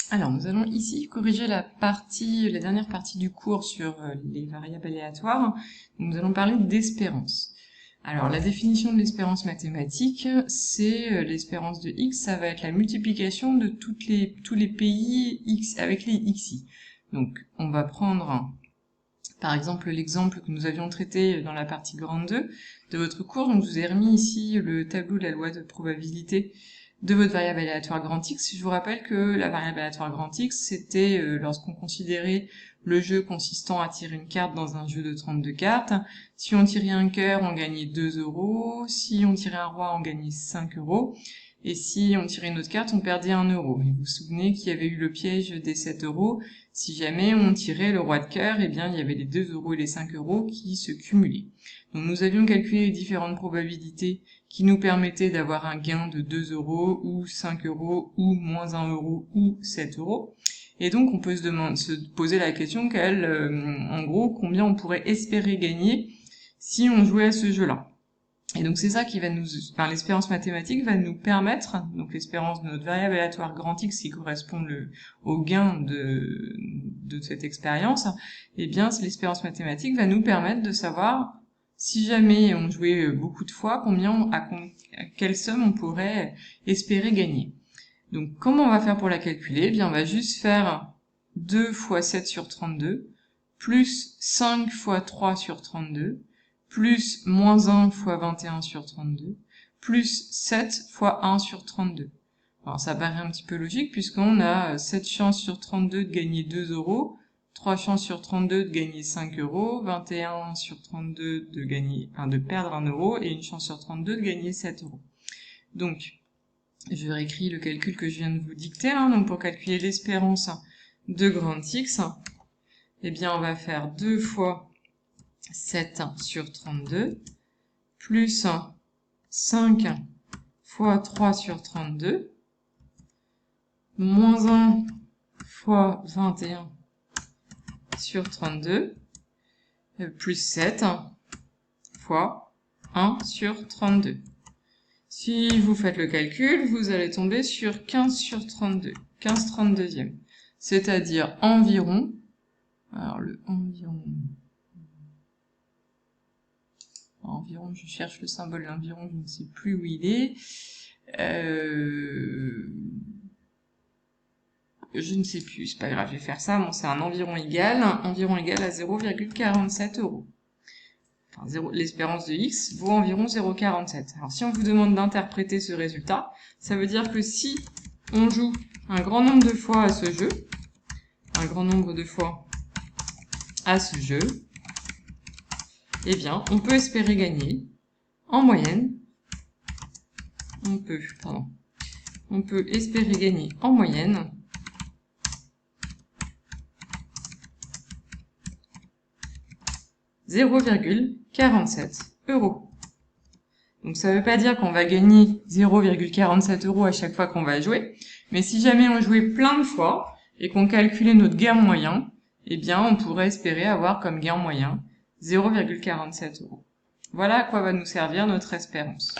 Alors, nous allons ici corriger la dernière partie du cours sur les variables aléatoires. Nous allons parler d'espérance. Alors, la définition de l'espérance mathématique, c'est l'espérance de x, ça va être la multiplication de tous les pays x avec les xi. Donc, on va prendre, par exemple, l'exemple que nous avions traité dans la partie grande 2 de votre cours. Donc, je vous ai remis ici le tableau de la loi de probabilité de votre variable aléatoire grand X. Je vous rappelle que la variable aléatoire grand X, c'était lorsqu'on considérait le jeu consistant à tirer une carte dans un jeu de 32 cartes. Si on tirait un cœur, on gagnait 2 €. Si on tirait un roi, on gagnait 5 €. Et si on tirait une autre carte, on perdait 1 €. Et vous vous souvenez qu'il y avait eu le piège des 7 €. Si jamais on tirait le roi de cœur, eh bien, il y avait les 2 € et les 5 € qui se cumulaient. Donc, nous avions calculé les différentes probabilités qui nous permettaient d'avoir un gain de 2 € ou 5 € ou moins 1 € ou 7 €. Et donc, on peut se poser la question en gros, combien on pourrait espérer gagner si on jouait à ce jeu-là. Et donc, c'est ça qui va l'espérance mathématique va nous permettre, donc l'espérance de notre variable aléatoire grand X qui correspond au gain de cette expérience, eh bien, l'espérance mathématique va nous permettre de savoir si jamais on jouait beaucoup de fois, à quelle somme on pourrait espérer gagner. Donc, comment on va faire pour la calculer? Eh bien, on va juste faire 2 fois 7 sur 32, plus 5 fois 3 sur 32, plus moins 1 fois 21 sur 32, plus 7 fois 1 sur 32. Alors, ça paraît un petit peu logique, puisqu'on a 7 chances sur 32 de gagner 2 €, 3 chances sur 32 de gagner 5 €, 21 sur 32 de perdre 1 € et une chance sur 32 de gagner 7 €. Donc, je réécris le calcul que je viens de vous dicter. Donc, pour calculer l'espérance de grand X, eh bien, on va faire 2 fois 7 sur 32, plus 5 fois 3 sur 32, moins 1 fois 21 sur 32, plus 7 fois 1 sur 32. Si vous faites le calcul, vous allez tomber sur 15 sur 32, 15 32e. C'est-à-dire environ, alors le environ, je cherche le symbole de l'environ, je ne sais plus où il est. Je ne sais plus, c'est pas grave, je vais faire ça. Bon, c'est un environ égal à 0,47 €. Enfin, l'espérance de x vaut environ 0,47. Alors, si on vous demande d'interpréter ce résultat, ça veut dire que si on joue un grand nombre de fois à ce jeu, eh bien, on peut espérer gagner, en moyenne, on peut espérer gagner en moyenne 0,47 €. Donc ça ne veut pas dire qu'on va gagner 0,47 € à chaque fois qu'on va jouer, mais si jamais on jouait plein de fois et qu'on calculait notre gain moyen, eh bien on pourrait espérer avoir comme gain moyen 0,47 €. Voilà à quoi va nous servir notre espérance.